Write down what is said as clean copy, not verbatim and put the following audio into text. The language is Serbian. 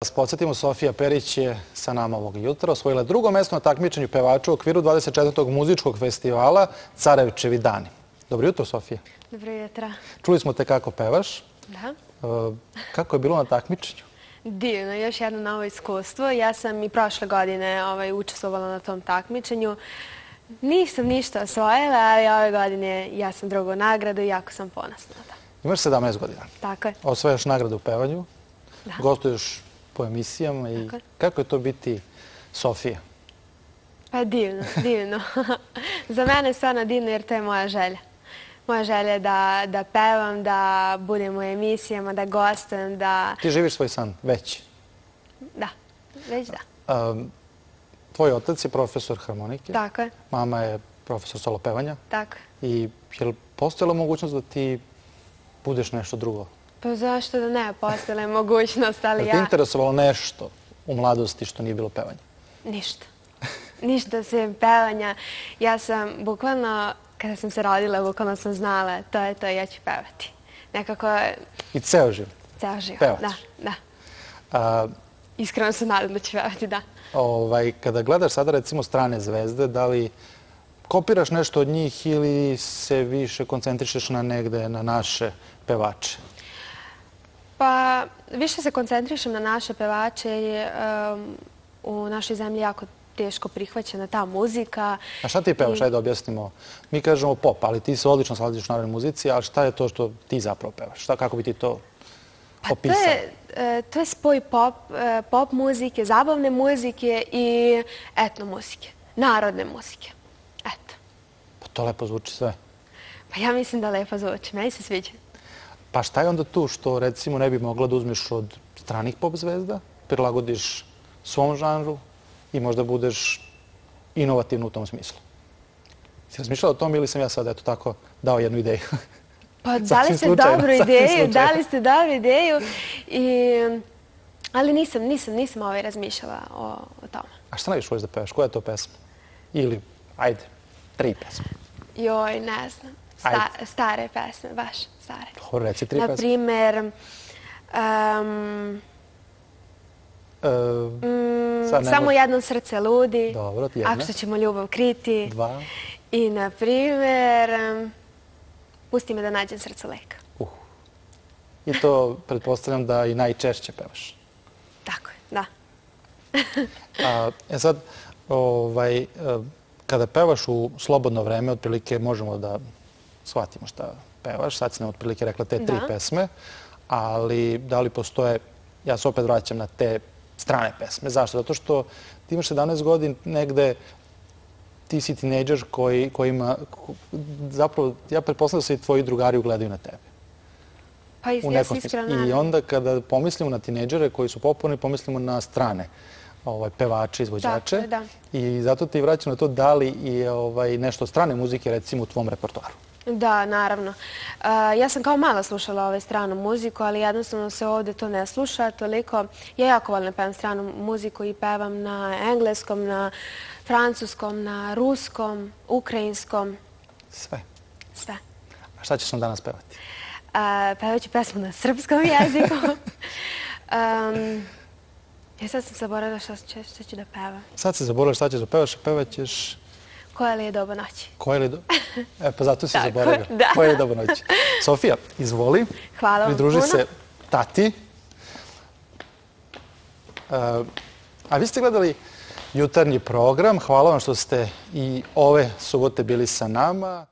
Vas podsjetimo, Sofija Perić je sa nama ovog jutra osvojila drugo mesto na takmičenju pevača u okviru 24. muzičkog festivala Carevčevi dani. Dobro jutro, Sofija. Dobro jutro. Čuli smo te kako pevaš. Da. Kako je bilo na takmičenju? Divno, još jedno novo iskustvo. Ja sam i prošle godine učestvovala na tom takmičenju. Nisam ništa osvojila, ali ove godine ja sam drugu nagradu i jako sam ponosna. Imaš 17 godina. Tako je. Osvajaš nagradu u pevanju. Da. Gostuješ po emisijama i kako je to biti Sofija? Pa divno, divno. Za mene je stvarno divno jer to je moja želja. Moja želja je da pevam, da budem u emisijama, da gostujem, da... Ti živiš svoj san već? Da, već da. Tvoj otac je profesor harmonike. Tako je. Mama je profesor solo pevanja. Tako je. I je li postojala mogućnost da ti budeš nešto drugo? Pa zašto da ne, postojala je mogućnost, ali Je li te interesovalo nešto u mladosti što nije bilo pevanje? Ništa. Ništa sem pevanja. Ja sam bukvalno, kada sam se rodila, bukvalno sam znala to je to, ja ću pevati. Nekako... I ceo život? Ceo život, Pevač? da, da. Iskreno sam nadala da ću pevati, da. Kada gledaš sada recimo strane zvezde, da li kopiraš nešto od njih ili se više koncentrišeš na negde, na naše pevače? Pa, više se koncentrišem na naše pevače jer je u našoj zemlji jako teško prihvaćena ta muzika. A šta ti pevaš? Ajde da objasnimo. Mi kažemo pop, ali ti se odlično slaziš u narodnoj muzici, ali šta je to što ti zapravo pevaš? Kako bi ti to opisao? To je spoj pop muzike, zabavne muzike i etno muzike, narodne muzike. Eto. Pa to lepo zvuči sve. Pa ja mislim da lepo zvuči, meni se sviđa. Pa šta je onda tu što recimo ne bi mogla da uzmeš od stranih pop zvezda, prilagodiš svom žanru i možda budeš inovativna u tom smislu? Si razmišljala o tom ili sam ja sad eto tako dao jednu ideju? Pa dali ste dobru ideju, ali nisam razmišljala o tome. A šta najviše voliš da pevaš? Koja je to pesma? Ili, ajde, 3 pesme. Joj, ne znam. Stare pesme, baš stare. Dobro, reci 3 pesme. Naprimer, Samo jedno srce ludi. Dobro, jedna. Ako što ćemo ljubav kriti. 2. I, naprimer, Pusti me da nađem srcu leka. I to pretpostavljam da i najčešće pevaš. Tako je, da. Sad, kada pevaš u slobodno vreme, otprilike možemo da shvatimo šta pevaš. Sad si nam otprilike rekla te 3 pesme, ali da li postoje, ja se opet vraćam na te strane pesme. Zašto? Zato što ti imaš 17 godina negde, ti si tinejdžer kojima, zapravo, ja pretpostavljam da se i tvoji drugari ugledaju na tebe. Pa ja se iskreno nadam. I onda kada pomislimo na tinejdžere koji su popularni, pomislimo na strane pevače, izvođače. I zato ti vraćam na to da li je nešto od strane muzike recimo u tvom repertoaru. Da, naravno. Ja sam kao mala slušala stranu muziku, ali jednostavno se ovde to ne sluša toliko. Ja jako volim da pevam stranu muziku i pevam na engleskom, na francuskom, na ruskom, ukrajinskom. Sve? Sve. A šta ćeš nam danas pevati? Pevat ću pesmu na srpskom jeziku. Sad sam zaboravila šta ću da pevam. Sad se zaboravila šta ćeš da pevaš, a pevat ćeš... Koja li je doba noći? Koja li je doba... Pa zato si zaboravila. Koja je doba noći? Sofija, izvoli. Hvala vam puno. Pridruži se tati. A vi ste gledali jutarnji program. Hvala vam što ste i ove subote bili sa nama.